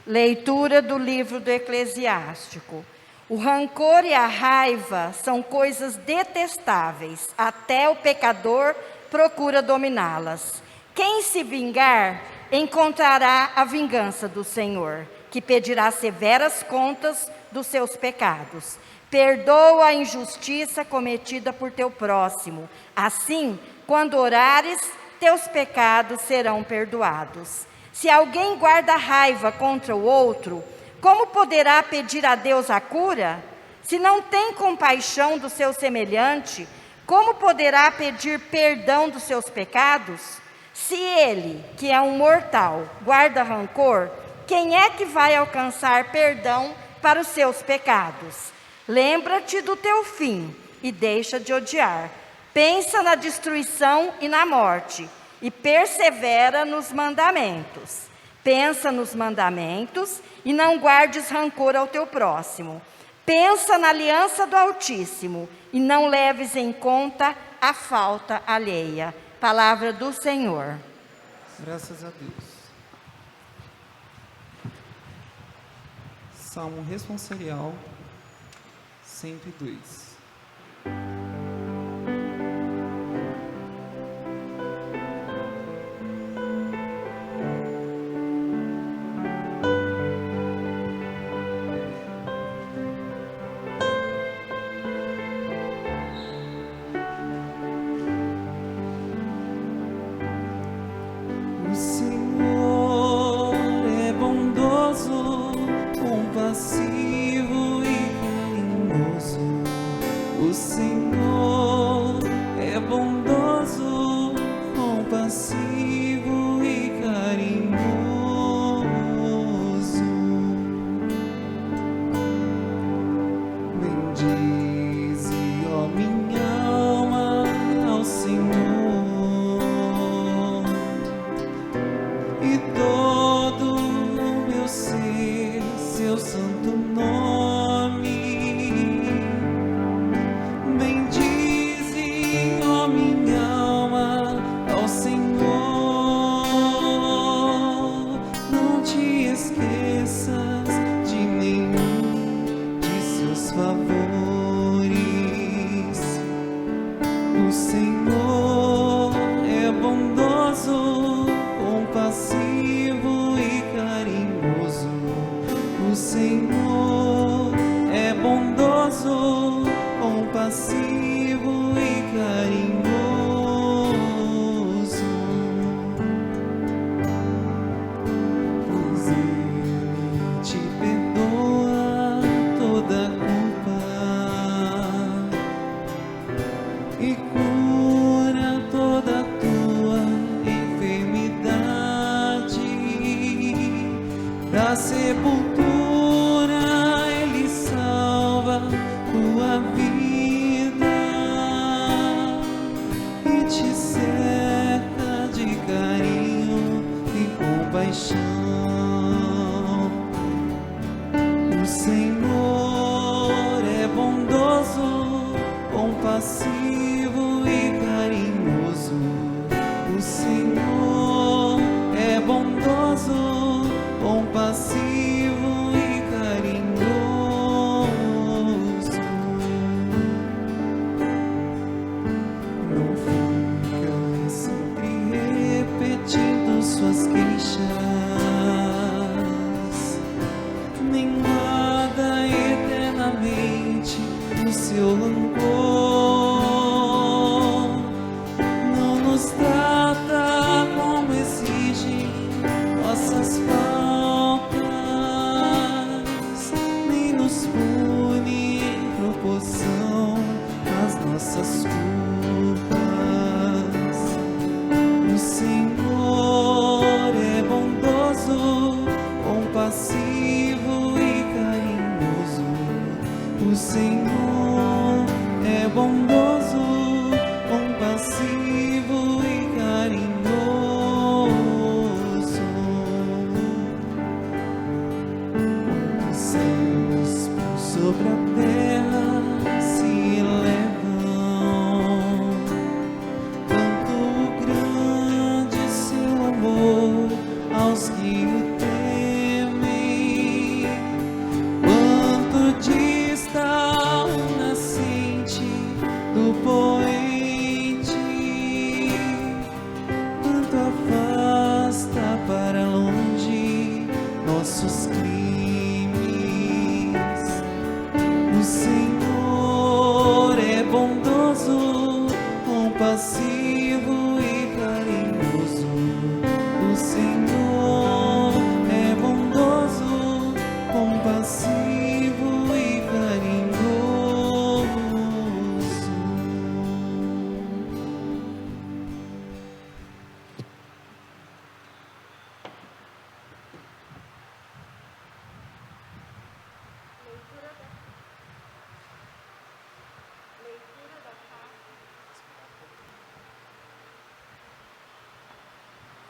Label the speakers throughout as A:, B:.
A: Leitura do livro do Eclesiástico. O rancor e a raiva são coisas detestáveis, até o pecador procura dominá-las. Quem se vingar, encontrará a vingança do Senhor, que pedirá severas contas dos seus pecados. Perdoa a injustiça cometida por teu próximo. Assim, quando orares, teus pecados serão perdoados. Se alguém guarda raiva contra o outro, como poderá pedir a Deus a cura? Se não tem compaixão do seu semelhante, como poderá pedir perdão dos seus pecados? Se ele, que é um mortal, guarda rancor, quem é que vai alcançar perdão para os seus pecados? Lembra-te do teu fim e deixa de odiar. Pensa na destruição e na morte, e persevera nos mandamentos. Pensa nos mandamentos e não guardes rancor ao teu próximo. Pensa na aliança do Altíssimo e não leves em conta a falta alheia. Palavra do Senhor.
B: Graças a Deus. Salmo responsorial 102.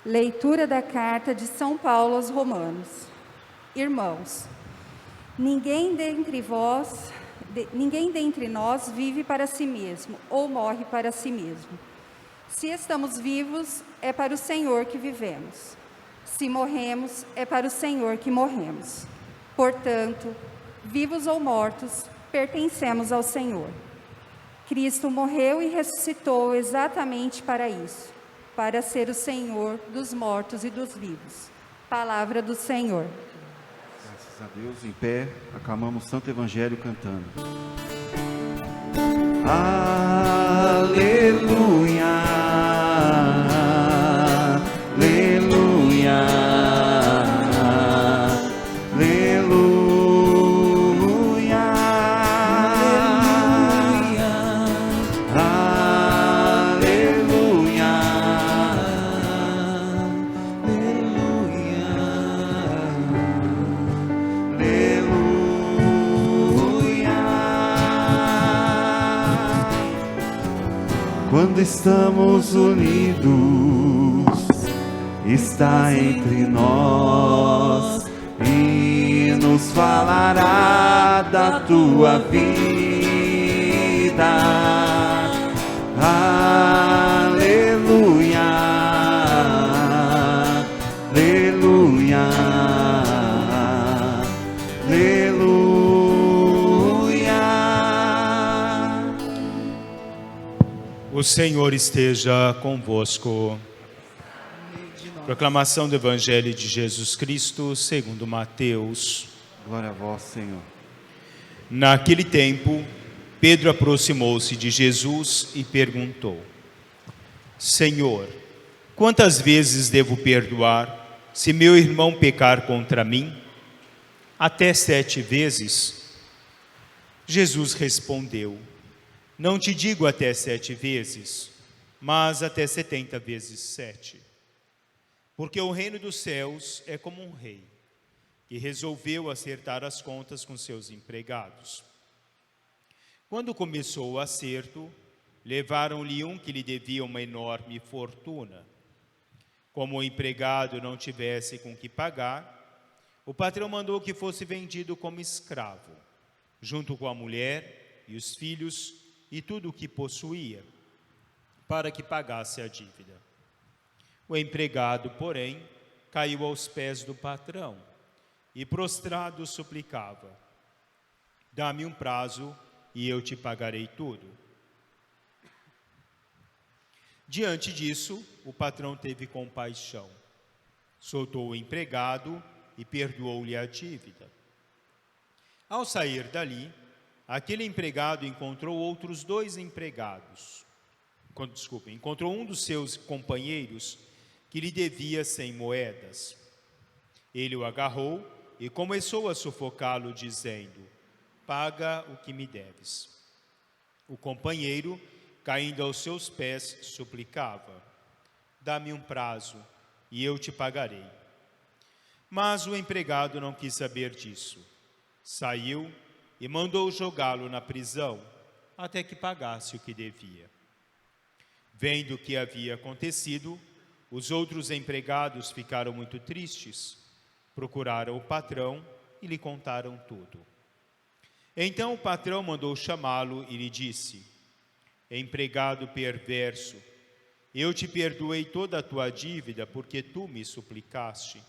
C: Leitura da carta de São Paulo aos Romanos. Irmãos, ninguém dentre nós vive para si mesmo ou morre para si mesmo. Se estamos vivos, é para o Senhor que vivemos. Se morremos, é para o Senhor que morremos. Portanto, vivos ou mortos, pertencemos ao Senhor. Cristo morreu e ressuscitou exatamente para isso, para ser o Senhor dos mortos e dos vivos. Palavra do Senhor.
D: Graças a Deus, em pé, aclamamos o Santo Evangelho cantando. Aleluia, aleluia, aleluia, aleluia, quando estamos unidos, está entre nós e nos falará da tua vida. Aleluia, aleluia, aleluia.
E: O Senhor esteja convosco. Proclamação do Evangelho de Jesus Cristo segundo Mateus.
D: Glória a vós, Senhor.
E: Naquele tempo, Pedro aproximou-se de Jesus e perguntou: Senhor, quantas vezes devo perdoar se meu irmão pecar contra mim? Até 7 vezes? Jesus respondeu: Não te digo até 7 vezes, mas até 70 vezes 7. Porque o reino dos céus é como um rei, que resolveu acertar as contas com seus empregados. Quando começou o acerto, levaram-lhe um que lhe devia uma enorme fortuna. Como o empregado não tivesse com que pagar, o patrão mandou que fosse vendido como escravo, junto com a mulher e os filhos e tudo o que possuía, para que pagasse a dívida. O empregado, porém, caiu aos pés do patrão e, prostrado, suplicava: Dá-me um prazo e eu te pagarei tudo. Diante disso, o patrão teve compaixão, soltou o empregado e perdoou-lhe a dívida. Ao sair dali, aquele empregado encontrou outros 2 empregados. Encontrou um dos seus companheiros que lhe devia 100 moedas. Ele o agarrou e começou a sufocá-lo, dizendo: Paga o que me deves. O companheiro, caindo aos seus pés, suplicava: Dá-me um prazo e eu te pagarei. Mas o empregado não quis saber disso. Saiu e mandou jogá-lo na prisão, até que pagasse o que devia. Vendo o que havia acontecido, os outros empregados ficaram muito tristes, procuraram o patrão e lhe contaram tudo. Então o patrão mandou chamá-lo e lhe disse: Empregado perverso, eu te perdoei toda a tua dívida porque tu me suplicaste.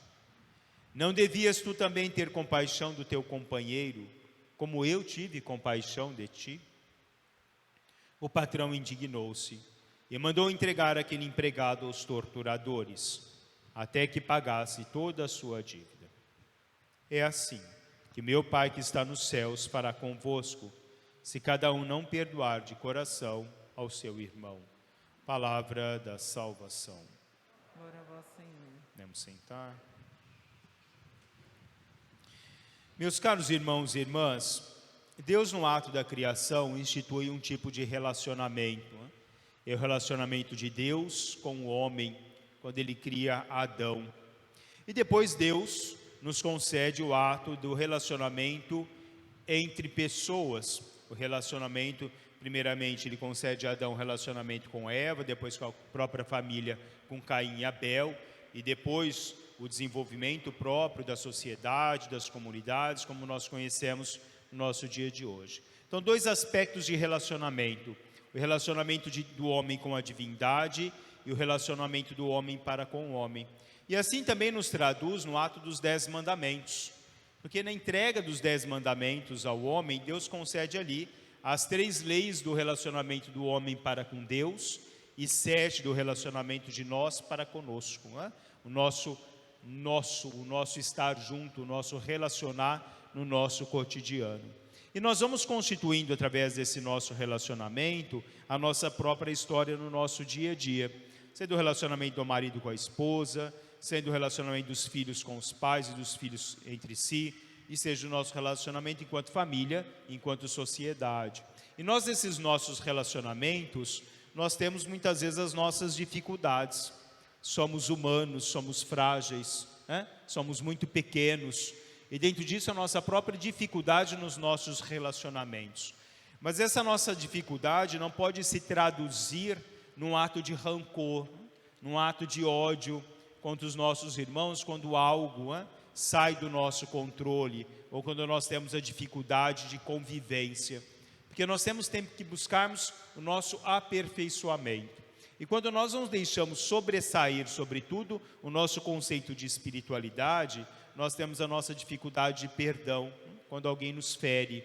E: Não devias tu também ter compaixão do teu companheiro, como eu tive compaixão de ti? O patrão indignou-se e mandou entregar aquele empregado aos torturadores, até que pagasse toda a sua dívida. É assim que meu Pai que está nos céus fará convosco, se cada um não perdoar de coração ao seu irmão. Palavra da salvação.
B: Glória a vós, Senhor.
E: Vamos sentar. Meus caros irmãos e irmãs, Deus no ato da criação institui um tipo de relacionamento. É o relacionamento de Deus com o homem, quando Ele cria Adão. E depois Deus nos concede o ato do relacionamento entre pessoas. O relacionamento, primeiramente, Ele concede a Adão um relacionamento com Eva, depois com a própria família, com Caim e Abel. e depois o desenvolvimento próprio da sociedade, das comunidades, como nós conhecemos no nosso dia de hoje. Então, dois aspectos de relacionamento: o relacionamento do homem com a divindade e o relacionamento do homem para com o homem. E assim também nos traduz no ato dos 10 mandamentos, porque na entrega dos 10 mandamentos ao homem, Deus concede ali as 3 leis do relacionamento do homem para com Deus e 7 do relacionamento de nós para conosco, não é? O nosso estar junto, o nosso relacionar no nosso cotidiano. E nós vamos constituindo, através desse nosso relacionamento, a nossa própria história no nosso dia a dia, sendo o relacionamento do marido com a esposa, sendo o relacionamento dos filhos com os pais e dos filhos entre si, e seja o nosso relacionamento enquanto família, enquanto sociedade. E nós, nesses nossos relacionamentos, nós temos muitas vezes as nossas dificuldades. Somos humanos, somos frágeis, né? Somos muito pequenos, e dentro disso a nossa própria dificuldade nos nossos relacionamentos. Mas essa nossa dificuldade não pode se traduzir num ato de rancor, num ato de ódio contra os nossos irmãos, quando algo sai do nosso controle, ou quando nós temos a dificuldade de convivência, porque nós temos que buscarmos o nosso aperfeiçoamento. E quando nós não deixamos sobressair, sobretudo, o nosso conceito de espiritualidade, nós temos a nossa dificuldade de perdão, quando alguém nos fere.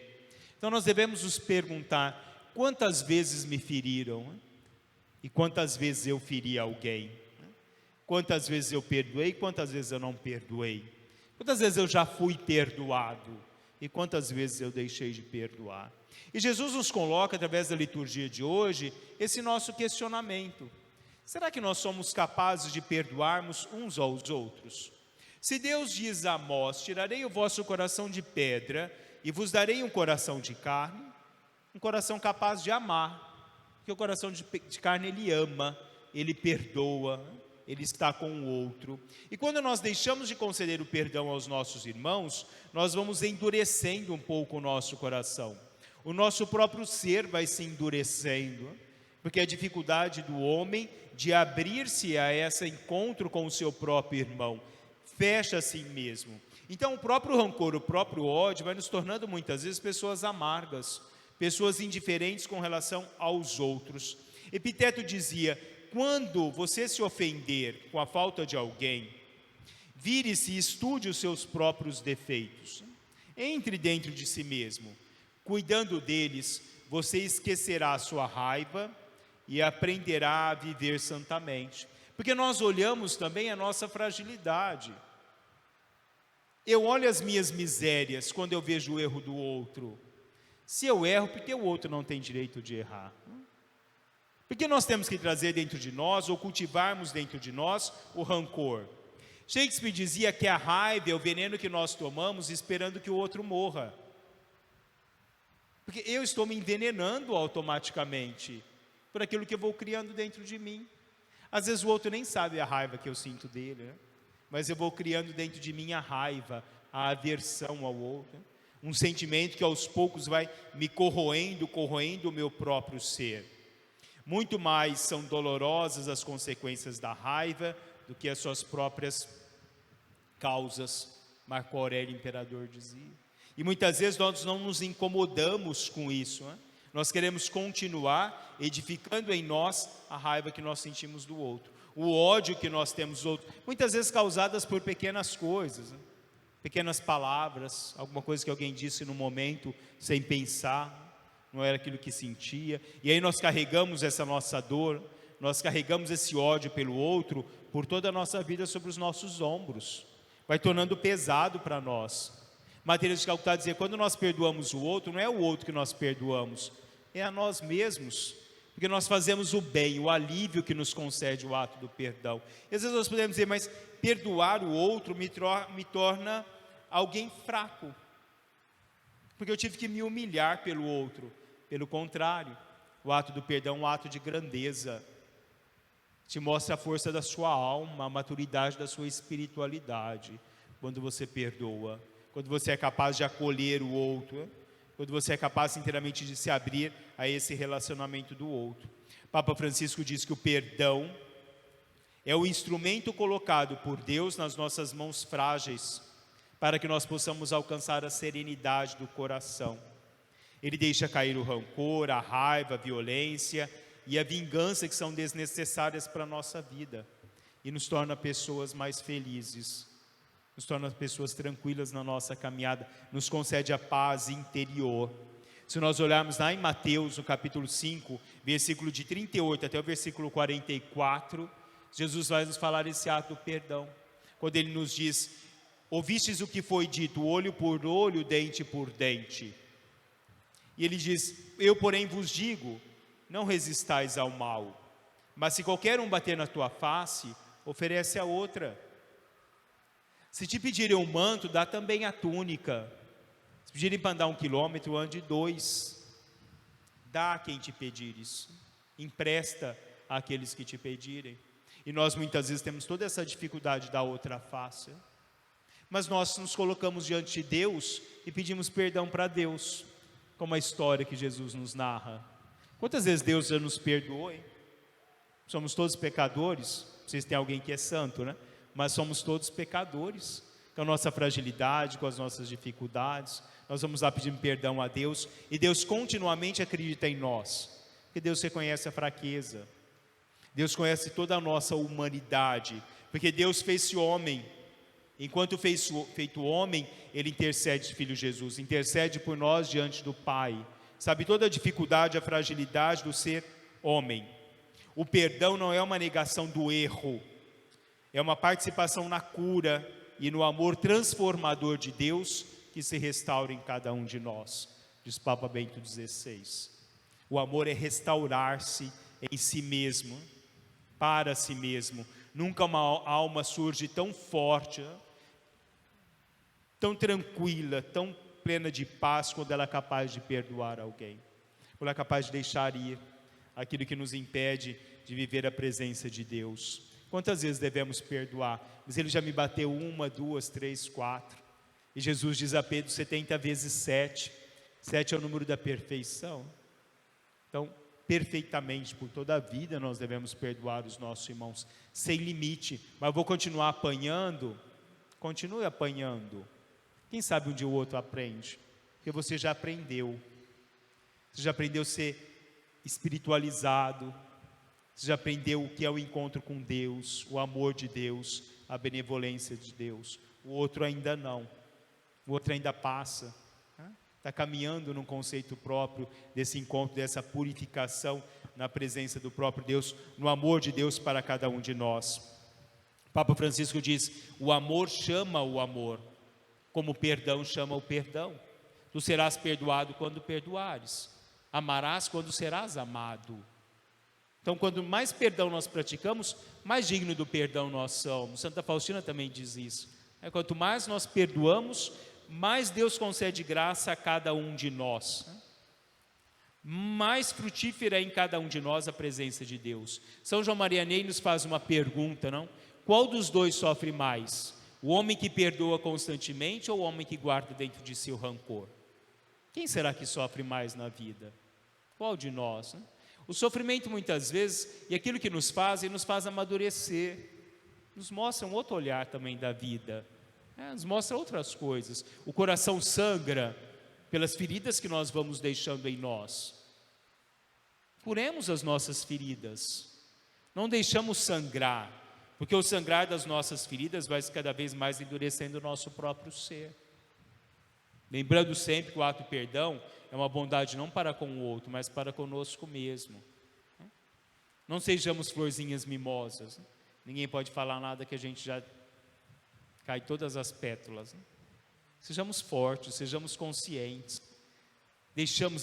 E: Então nós devemos nos perguntar: quantas vezes me feriram? E quantas vezes eu feri alguém? Quantas vezes eu perdoei, quantas vezes eu não perdoei? Quantas vezes eu já fui perdoado? E quantas vezes eu deixei de perdoar? E Jesus nos coloca, através da liturgia de hoje, esse nosso questionamento: será que nós somos capazes de perdoarmos uns aos outros? Se Deus diz a Amós: tirarei o vosso coração de pedra e vos darei um coração de carne, um coração capaz de amar, porque o coração de carne ele ama, ele perdoa, ele está com o outro. E quando nós deixamos de conceder o perdão aos nossos irmãos, nós vamos endurecendo um pouco o nosso coração. O nosso próprio ser vai se endurecendo, porque a dificuldade do homem de abrir-se a esse encontro com o seu próprio irmão, fecha a si mesmo. Então o próprio rancor, o próprio ódio vai nos tornando muitas vezes pessoas amargas, pessoas indiferentes com relação aos outros. Epiteto dizia: quando você se ofender com a falta de alguém, vire-se e estude os seus próprios defeitos. Entre dentro de si mesmo. Cuidando deles, você esquecerá a sua raiva e aprenderá a viver santamente. Porque nós olhamos também a nossa fragilidade. Eu olho as minhas misérias quando eu vejo o erro do outro. Se eu erro, porque o outro não tem direito de errar? Porque nós temos que trazer dentro de nós, ou cultivarmos dentro de nós, o rancor. Shakespeare dizia que a raiva é o veneno que nós tomamos esperando que o outro morra. Porque eu estou me envenenando automaticamente por aquilo que eu vou criando dentro de mim. Às vezes o outro nem sabe a raiva que eu sinto dele, né? Mas eu vou criando dentro de mim a raiva, a aversão ao outro, né? Um sentimento que aos poucos vai me corroendo o meu próprio ser. Muito mais são dolorosas as consequências da raiva do que as suas próprias causas, Marco Aurélio Imperador dizia. E muitas vezes nós não nos incomodamos com isso, né? Nós queremos continuar edificando em nós a raiva que nós sentimos do outro, o ódio que nós temos do outro, muitas vezes causadas por pequenas coisas, né? Pequenas palavras, alguma coisa que alguém disse no momento sem pensar, não era aquilo que sentia, e aí nós carregamos essa nossa dor, nós carregamos esse ódio pelo outro por toda a nossa vida sobre os nossos ombros, vai tornando pesado para nós. Mateus de Calcutá dizia: quando nós perdoamos o outro, não é o outro que nós perdoamos, é a nós mesmos, porque nós fazemos o bem, o alívio que nos concede o ato do perdão. E às vezes nós podemos dizer: mas perdoar o outro me torna alguém fraco, porque eu tive que me humilhar pelo outro. Pelo contrário, o ato do perdão é um ato de grandeza, te mostra a força da sua alma, a maturidade da sua espiritualidade, quando você perdoa. Quando você é capaz de acolher o outro, quando você é capaz inteiramente de se abrir a esse relacionamento do outro. Papa Francisco diz que o perdão É o instrumento colocado por Deus nas nossas mãos frágeis, para que nós possamos alcançar a serenidade do coração. Ele deixa cair o rancor, a raiva, a violência e a vingança que são desnecessárias para a nossa vida. E nos torna pessoas mais felizes, nos torna pessoas tranquilas na nossa caminhada, nos concede a paz interior. Se nós olharmos lá em Mateus, no capítulo 5, versículo de 38 até o versículo 44, Jesus vai nos falar esse ato do perdão. Quando ele nos diz: ouvistes o que foi dito, olho por olho, dente por dente. E ele diz: eu porém vos digo, não resistais ao mal, mas se qualquer um bater na tua face, oferece a outra. Se te pedirem um manto, dá também a túnica. Se pedirem para andar 1 quilômetro, ande 2. Dá a quem te pedires, empresta àqueles que te pedirem. E nós muitas vezes temos toda essa dificuldade da outra face, mas nós nos colocamos diante de Deus e pedimos perdão para Deus, como a história que Jesus nos narra. Quantas vezes Deus já nos perdoou, hein? Somos todos pecadores. Vocês têm alguém que é santo, né? Mas somos todos pecadores, com a nossa fragilidade, com as nossas dificuldades. Nós vamos lá pedindo perdão a Deus, e Deus continuamente acredita em nós, porque Deus reconhece a fraqueza, Deus conhece toda a nossa humanidade, porque Deus fez-se homem. Enquanto feito homem, Ele intercede, Filho Jesus, intercede por nós diante do Pai. Sabe toda a dificuldade, a fragilidade do ser homem. O perdão não é uma negação do erro, é uma participação na cura e no amor transformador de Deus que se restaura em cada um de nós, diz Papa Bento XVI. O amor é restaurar-se em si mesmo, para si mesmo. Nunca uma alma surge tão forte, tão tranquila, tão plena de paz, quando ela é capaz de perdoar alguém, quando ela é capaz de deixar ir aquilo que nos impede de viver a presença de Deus. Quantas vezes devemos perdoar? Mas Ele já me bateu 1, 2, 3, 4. E Jesus diz a Pedro 70 vezes 7. 7 é o número da perfeição. Então, perfeitamente, por toda a vida, nós devemos perdoar os nossos irmãos, sem limite. Mas eu vou continuar apanhando? Continue apanhando. Quem sabe um dia o outro aprende? Porque você já aprendeu. Você já aprendeu a ser espiritualizado. Você já aprendeu o que é o encontro com Deus, o amor de Deus, a benevolência de Deus. O outro ainda não. O outro ainda passa. Está caminhando num conceito próprio desse encontro, dessa purificação na presença do próprio Deus, no amor de Deus para cada um de nós. Papa Francisco diz: o amor chama o amor, como o perdão chama o perdão. Tu serás perdoado quando perdoares, amarás quando serás amado. Então, quanto mais perdão nós praticamos, mais digno do perdão nós somos. Santa Faustina também diz isso. Quanto mais nós perdoamos, mais Deus concede graça a cada um de nós. Mais frutífera é em cada um de nós a presença de Deus. São João Maria Ney nos faz uma pergunta, não? Qual dos dois sofre mais? O homem que perdoa constantemente ou o homem que guarda dentro de si o rancor? Quem será que sofre mais na vida? Qual de nós? Né? O sofrimento muitas vezes, e aquilo que nos faz amadurecer, nos mostra um outro olhar também da vida, nos mostra outras coisas. O coração sangra pelas feridas que nós vamos deixando em nós. Curemos as nossas feridas, não deixamos sangrar, porque o sangrar das nossas feridas vai cada vez mais endurecendo o nosso próprio ser. Lembrando sempre que o ato de perdão é uma bondade não para com o outro, mas para conosco mesmo. Não sejamos florzinhas mimosas. Ninguém pode falar nada que a gente já cai todas as pétalas. Sejamos fortes, sejamos conscientes. Deixamos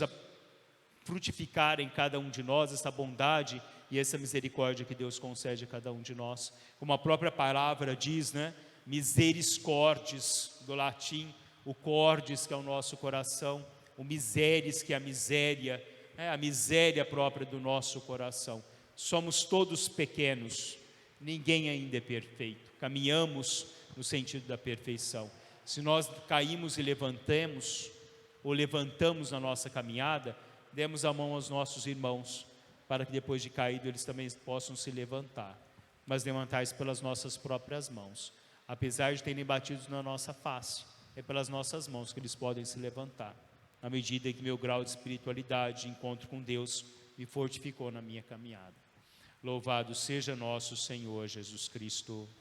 E: frutificar em cada um de nós essa bondade e essa misericórdia que Deus concede a cada um de nós. Como a própria palavra diz, né? Miseris cordis, do latim, o cordis, que é o nosso coração, o miseris, que é a miséria própria do nosso coração. Somos todos pequenos, ninguém ainda é perfeito, caminhamos no sentido da perfeição. Se nós caímos e levantamos na nossa caminhada, demos a mão aos nossos irmãos, para que depois de caído eles também possam se levantar. mas levantais pelas nossas próprias mãos. Apesar de terem batido na nossa face, é pelas nossas mãos que eles podem se levantar. À medida que meu grau de espiritualidade, de encontro com Deus, me fortificou na minha caminhada. Louvado seja nosso Senhor Jesus Cristo.